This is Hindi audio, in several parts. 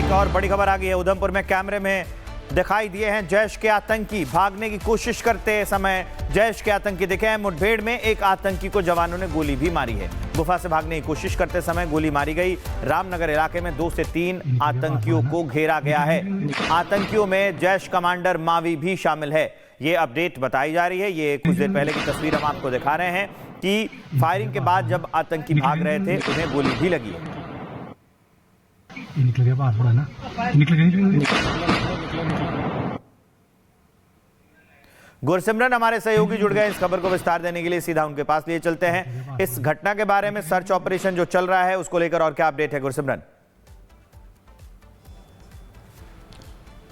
एक और बड़ी खबर आ गई है। उधमपुर में कैमरे में दिखाई दिए हैं जैश के आतंकी। भागने की कोशिश करते समय जैश के आतंकी दिखे हैं। मुठभेड़ में एक आतंकी को जवानों ने गोली भी मारी है। गुफा से भागने की कोशिश करते समय गोली मारी गई। रामनगर इलाके में 2 से 3 आतंकियों को घेरा गया है। आतंकियों में जैश कमांडर मावी भी शामिल है। ये अपडेट बताई जा रही है। ये कुछ देर पहले की तस्वीर हम आपको दिखा रहे हैं कि फायरिंग के बाद जब आतंकी भाग रहे थे उन्हें गोली भी लगी है। निकल गया बाहर थोड़ा ना, निकल गया। गुरसिमरन हमारे सहयोगी जुड़ गए इस खबर को विस्तार देने के लिए। सीधा उनके पास लिए चलते हैं। इस घटना के बारे में सर्च ऑपरेशन जो चल रहा है उसको लेकर और क्या अपडेट है गुरसिमरन?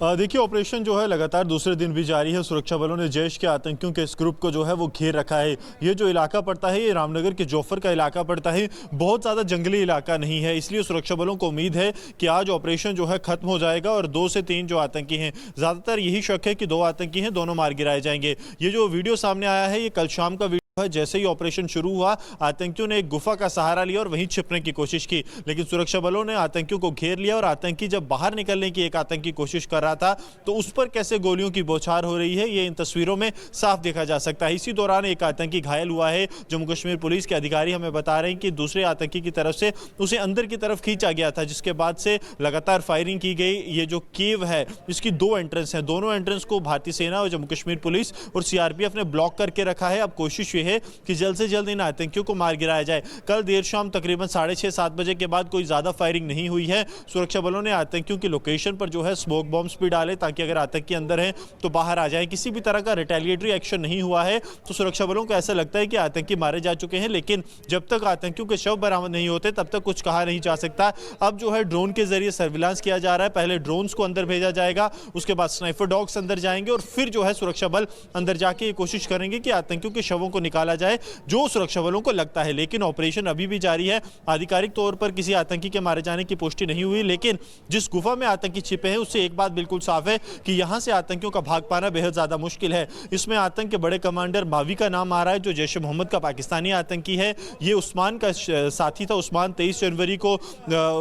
देखिए, ऑपरेशन जो है लगातार दूसरे दिन भी जारी है। सुरक्षा बलों ने जैश के आतंकियों के इस ग्रुप को जो है वो घेर रखा है। ये जो इलाका पड़ता है ये रामनगर के जोफर का इलाका पड़ता है। बहुत ज़्यादा जंगली इलाका नहीं है, इसलिए सुरक्षा बलों को उम्मीद है कि आज ऑपरेशन जो है खत्म हो जाएगा और 2 से 3 जो आतंकी हैं, ज़्यादातर यही शक है कि 2 आतंकी हैं, दोनों मार गिराए जाएंगे। ये जो वीडियो सामने आया है ये कल शाम का जैसे ही ऑपरेशन शुरू हुआ आतंकियों ने एक गुफा का सहारा लिया और वहीं छिपने की कोशिश की, लेकिन सुरक्षा बलों ने आतंकियों को घेर लिया और आतंकी जब बाहर निकलने की एक आतंकी कोशिश कर रहा था तो उस पर कैसे गोलियों की बौछार हो रही है ये इन तस्वीरों में साफ देखा जा सकता है। इसी दौरान एक आतंकी घायल हुआ है। जम्मू कश्मीर पुलिस के अधिकारी हमें बता रहे हैं कि दूसरे आतंकी की तरफ से उसे अंदर की तरफ खींचा गया था, जिसके बाद से लगातार फायरिंग की गई। ये जो केव है इसकी 2 एंट्रेंस हैं, दोनों एंट्रेंस को भारतीय सेना और जम्मू कश्मीर पुलिस और सीआरपीएफ ने ब्लॉक करके रखा है। अब कोशिश ये है कि जल्द से जल्द इन आतंकियों को मार गिराया जाए। कल देर शाम तकरीबन 6:30-7 बजे के बाद कोई ज्यादा फायरिंग नहीं हुई है। सुरक्षा बलों ने आतंकियों की लोकेशन पर जो है स्मोक बॉम्ब्स भी डाले ताकि अगर आतंकी अंदर हैं तो बाहर आ जाए। किसी भी तरह का रिटेलिएटरी एक्शन नहीं हुआ है, तो सुरक्षा बलों को ऐसा लगता है कि आतंकी मारे जा चुके हैं, लेकिन जब तक आतंकियों के शव बरामद नहीं होते तब तक कुछ कहा नहीं जा सकता। अब जो है ड्रोन के जरिए सर्विलांस किया जा रहा है। पहले ड्रोन्स को अंदर भेजा जाएगा, उसके बाद स्नाइपर डॉग्स अंदर जाएंगे और फिर जो है सुरक्षा बल अंदर जाके ये कोशिश करेंगे कि आतंकियों के शवों को निकाला जाए जो सुरक्षा बलों को लगता है। लेकिन ऑपरेशन अभी भी जारी है। आधिकारिक तौर पर किसी आतंकी के मारे जाने की पुष्टि नहीं हुई, लेकिन जिस गुफा में आतंकी छिपे हैं उससे एक बात बिल्कुल साफ है कि यहां से आतंकियों का भाग पाना बेहद ज्यादा मुश्किल है। इसमें आतंक के बड़े कमांडर मावी का नाम आ रहा है, जो जैश ए मोहम्मद का पाकिस्तानी आतंकी है। ये उस्मान का साथी था। उस्मान 23 जनवरी को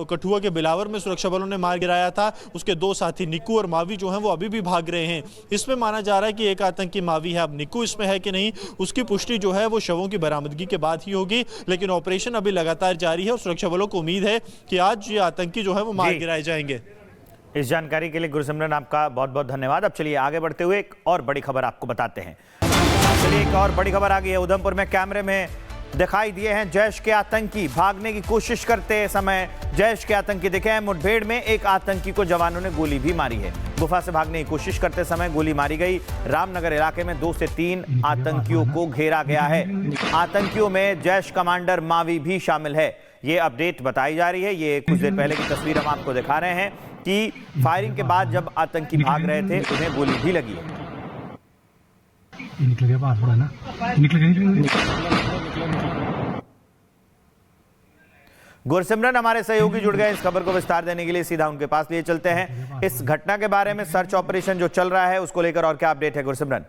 कठुआ के बिलावर में सुरक्षा बलों ने मार गिराया था। उसके 2 साथी निक्कू और मावी जो हैं वो अभी भी भाग रहे हैं। इसमें माना जा रहा है कि एक आतंकी मावी है। अब निक्कू इसमें है कि नहीं उसकी पुष्टि जो है वो शवों की बरामदगी के बाद ही होगी, लेकिन ऑपरेशन अभी लगातार जारी है और सुरक्षा बलों को उम्मीद है कि आज ये आतंकी जो है वो मार गिराए जाएंगे। इस जानकारी के लिए गुरसिमरन आपका बहुत बहुत धन्यवाद। अब चलिए आगे बढ़ते हुए एक और बड़ी खबर आपको बताते हैं। चलिए एक और बड़ी खबर आ गई है। उधमपुर में कैमरे में दिखाई दिए हैं जैश के आतंकी। भागने की कोशिश करते समय जैश के आतंकी दिखे हैं। मुठभेड़ में एक आतंकी को जवानों ने गोली भी मारी है। गुफा से भागने की कोशिश करते समय गोली मारी गई। रामनगर इलाके में 2 से 3 आतंकियों को घेरा गया है। आतंकियों में जैश कमांडर मावी भी शामिल है। ये अपडेट बताई जा रही है। ये कुछ देर पहले की तस्वीर हम आपको दिखा रहे हैं कि फायरिंग के बाद जब आतंकी भाग रहे थे उन्हें गोली भी लगी है। निकल गया बाहर थोड़ा ना, निकल गया। गुरसिमरन हमारे सहयोगी जुड़ गए इस खबर को विस्तार देने के लिए। सीधा उनके पास लिए चलते हैं। इस घटना के बारे में सर्च ऑपरेशन जो चल रहा है उसको लेकर और क्या अपडेट है गुरसिमरन?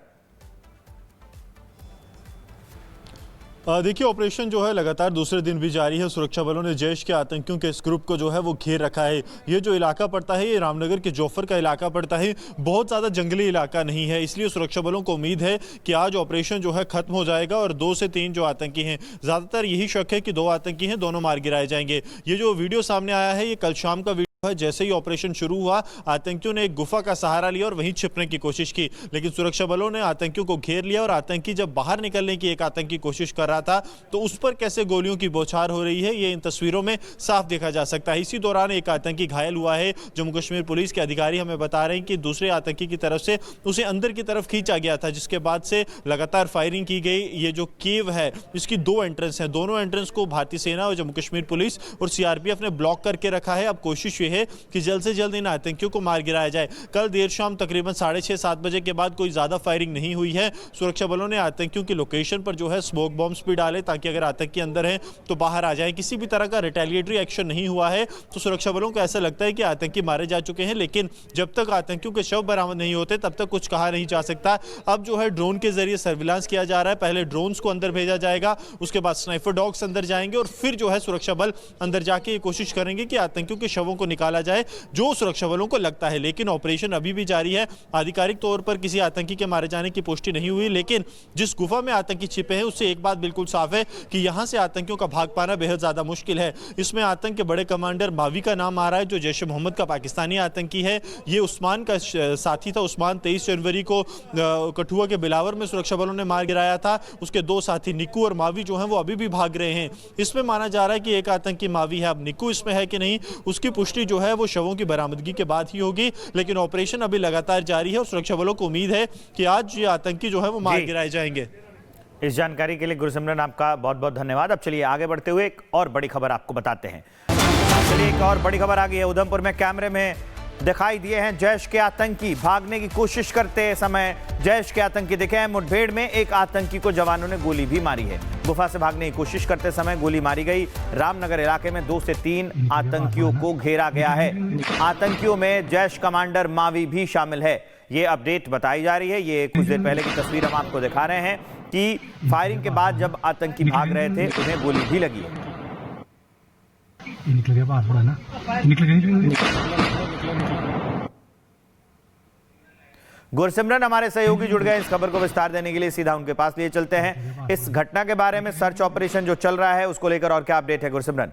देखिए, ऑपरेशन जो है लगातार दूसरे दिन भी जारी है। सुरक्षा बलों ने जैश के आतंकियों के इस ग्रुप को जो है वो घेर रखा है। ये जो इलाका पड़ता है ये रामनगर के जोफर का इलाका पड़ता है। बहुत ज़्यादा जंगली इलाका नहीं है, इसलिए सुरक्षा बलों को उम्मीद है कि आज ऑपरेशन जो है खत्म हो जाएगा और 2 से 3 जो आतंकी हैं, ज़्यादातर यही शक है कि 2 आतंकी हैं, दोनों मार गिराए जाएंगे। ये जो वीडियो सामने आया है ये कल शाम का जैसे ही ऑपरेशन शुरू हुआ आतंकियों ने एक गुफा का सहारा लिया और वहीं छिपने की कोशिश की, लेकिन सुरक्षा बलों ने आतंकियों को घेर लिया और आतंकी जब बाहर निकलने की एक आतंकी कोशिश कर रहा था तो उस पर कैसे गोलियों की बौछार हो रही है ये इन तस्वीरों में साफ देखा जा सकता है। इसी दौरान एक आतंकी घायल हुआ है। जम्मू कश्मीर पुलिस के अधिकारी हमें बता रहे हैं कि दूसरे आतंकी की तरफ से उसे अंदर की तरफ खींचा गया था, जिसके बाद से लगातार फायरिंग की गई। ये जो केव है इसकी 2 एंट्रेंस हैं, दोनों एंट्रेंस को भारतीय सेना और जम्मू कश्मीर पुलिस और सीआरपीएफ ने ब्लॉक करके रखा है। अब कोशिश ये है कि जल्द से जल्द इन आतंकियों को मार गिराया जाए। कल देर शाम तकरीबन 6:30-7 बजे के बाद कोई ज्यादा फायरिंग नहीं हुई है। सुरक्षा बलों ने आतंकियों की लोकेशन पर जो है स्मोक बॉम्ब्स भी डाले ताकि अगर आतंकी अंदर हैं तो बाहर आ जाए। किसी भी तरह का रिटेलिएटरी एक्शन नहीं हुआ है, तो सुरक्षा बलों को ऐसा लगता है कि आतंकी मारे जा चुके हैं, लेकिन जब तक आतंकियों के शव बरामद नहीं होते तब तक कुछ कहा नहीं जा सकता। अब जो है ड्रोन के जरिए सर्विलांस किया जा रहा है। पहले ड्रोन्स को अंदर भेजा जाएगा, उसके बाद स्नाइपर डॉग्स अंदर जाएंगे और फिर जो है सुरक्षा बल अंदर जाके ये कोशिश करेंगे कि आतंकियों के शवों को निकाला जाए, जो सुरक्षा बलों को लगता है। लेकिन ऑपरेशन अभी भी जारी है। आधिकारिक तौर पर किसी आतंकी के मारे जाने की पुष्टि नहीं हुई, लेकिन जिस गुफा में आतंकी छिपे हैं उससे एक बात बिल्कुल साफ है कि यहां से आतंकियों का भाग पाना बेहद ज्यादा मुश्किल है। इसमें आतंक के बड़े कमांडर मावी का नाम आ रहा है, जो जैश ए मोहम्मद का पाकिस्तानी आतंकी है। ये उस्मान का साथी था। उस्मान 23 जनवरी को कठुआ के बिलावर में सुरक्षा बलों ने मार गिराया था। उसके दो साथी निक्कू और मावी जो हैं वो अभी भी भाग रहे हैं। इसमें माना जा रहा है कि एक आतंकी मावी है। अब निक्कू इसमें है कि नहीं, उसकी पुष्टि जो है वो शवों की बरामदगी के बाद ही होगी। लेकिन ऑपरेशन अभी लगातार जारी है और सुरक्षा बलों को उम्मीद है कि आज ये आतंकी जो है वो मार गिराए जाएंगे। इस जानकारी के लिए गुरसिमरन आपका बहुत बहुत धन्यवाद। अब चलिए आगे बढ़ते हुए एक और बड़ी खबर आपको बताते हैं। चलिए एक और बड़ी खबर आ गई है। उधमपुर में कैमरे में दिखाई दिए हैं जैश के आतंकी। भागने की कोशिश करते समय जैश के आतंकी दिखे हैं। मुठभेड़ में एक आतंकी को जवानों ने गोली भी मारी है। गुफा से भागने की कोशिश करते समय गोली मारी गई। रामनगर इलाके में 2 से 3 आतंकियों को घेरा गया है। आतंकियों में जैश कमांडर मावी भी शामिल है। ये अपडेट बताई जा रही है। ये कुछ देर पहले की तस्वीर हम आपको दिखा रहे हैं कि फायरिंग के बाद जब आतंकी भाग रहे थे उन्हें गोली भी लगी है। निकल गया बाहर थोड़ा ना, निकल गया। गुरसिमरन हमारे सहयोगी जुड़ गए इस खबर को विस्तार देने के लिए। सीधा उनके पास लिए चलते हैं। इस घटना के बारे में, सर्च ऑपरेशन जो चल रहा है उसको लेकर और क्या अपडेट है गुरसिमरन?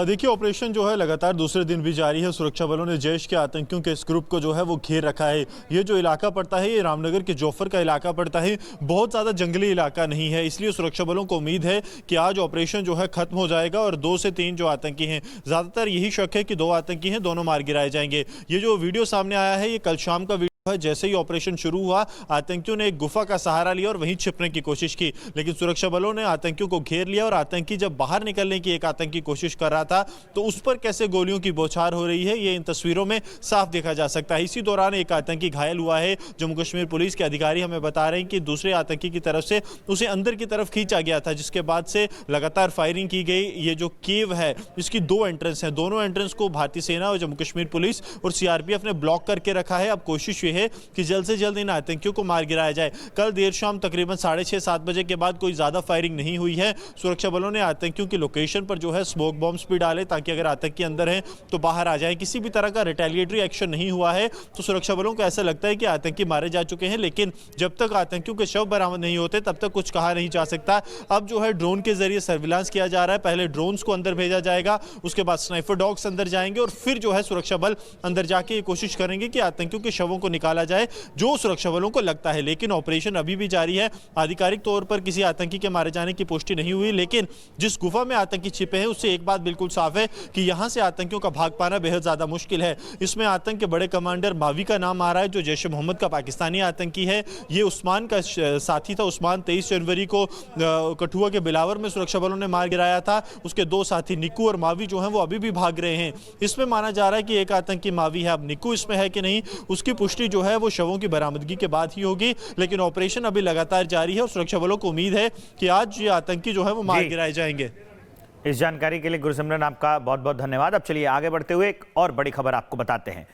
देखिए, ऑपरेशन जो है लगातार दूसरे दिन भी जारी है। सुरक्षा बलों ने जैश के आतंकियों के इस ग्रुप को जो है वो घेर रखा है। ये जो इलाका पड़ता है ये रामनगर के जोफर का इलाका पड़ता है। बहुत ज़्यादा जंगली इलाका नहीं है, इसलिए सुरक्षा बलों को उम्मीद है कि आज ऑपरेशन जो है खत्म हो जाएगा और 2 से 3 जो आतंकी हैं, ज़्यादातर यही शक है कि 2 आतंकी हैं, दोनों मार गिराए जाएंगे। ये जो वीडियो सामने आया है ये कल शाम का वीडियो है। जैसे ही ऑपरेशन शुरू हुआ, आतंकियों ने एक गुफा का सहारा लिया और वहीं छिपने की कोशिश की, लेकिन सुरक्षा बलों ने आतंकियों को घेर लिया और आतंकी जब बाहर निकलने की एक आतंकी कोशिश कर रहा था तो उस पर कैसे गोलियों की बौछार हो रही है ये इन तस्वीरों में साफ देखा जा सकता है। इसी दौरान एक आतंकी घायल हुआ है। जम्मू कश्मीर पुलिस के अधिकारी हमें बता रहे हैं कि दूसरे आतंकी की तरफ से उसे अंदर की तरफ खींचा गया था, जिसके बाद से लगातार फायरिंग की गई। ये जो केव है इसकी 2 एंट्रेंस हैं। दोनों एंट्रेंस को भारतीय सेना और जम्मू कश्मीर पुलिस और सीआरपीएफ ने ब्लॉक करके रखा है। अब कोशिश ये है कि जल्द से जल्द इन आतंकियों को मार गिराया जाए। कल देर शाम तकरीबन 6:30-7 बजे के बाद कोई ज्यादा फायरिंग नहीं हुई है। सुरक्षा बलों ने आतंकियों की लोकेशन पर जो है स्मोक बॉम्ब्स भी डाले ताकि अगर आतंकी अंदर हैं तो बाहर आ जाए। किसी भी तरह का रिटेलिएटरी एक्शन नहीं हुआ है, तो सुरक्षा बलों को ऐसा लगता है कि आतंकी मारे जा चुके हैं। लेकिन जब तक आतंकियों के शव बरामद नहीं होते तब तक कुछ कहा नहीं जा सकता। अब जो है ड्रोन के जरिए सर्विलांस किया जा रहा है। पहले ड्रोन्स को अंदर भेजा जाएगा, उसके बाद स्नाइपर डॉग्स अंदर जाएंगे और फिर जो है सुरक्षा बल अंदर जाके ये कोशिश करेंगे कि आतंकियों के शवों को निकाला जाए, जो सुरक्षा बलों को लगता है। लेकिन ऑपरेशन अभी भी जारी है। आधिकारिक तौर पर किसी आतंकी के मारे जाने की पुष्टि नहीं हुई, लेकिन जिस गुफा में आतंकी छिपे हैं उससे एक बात बिल्कुल साफ है कि यहां से आतंकियों का भाग पाना बेहद ज्यादा मुश्किल है। इसमें आतंक के बड़े कमांडर मावी का नाम आ रहा है, जो जैश ए मोहम्मद का पाकिस्तानी आतंकी है। ये उस्मान का साथी था। उस्मान 23 जनवरी को कठुआ के बिलावर में सुरक्षा बलों ने मार गिराया था। उसके 2 साथी निक्कू और मावी जो हैं वो अभी भी भाग रहे हैं। इसमें माना जा रहा है कि एक आतंकी मावी है। अब निक्कू इसमें है कि नहीं, उसकी पुष्टि जो है वो शवों की बरामदगी के बाद ही होगी। लेकिन ऑपरेशन अभी लगातार जारी है और सुरक्षा बलों को उम्मीद है कि आज ये आतंकी जो है वो मार गिराए जाएंगे। इस जानकारी के लिए गुरसिमरन आपका बहुत बहुत धन्यवाद। अब चलिए आगे बढ़ते हुए एक और बड़ी खबर आपको बताते हैं।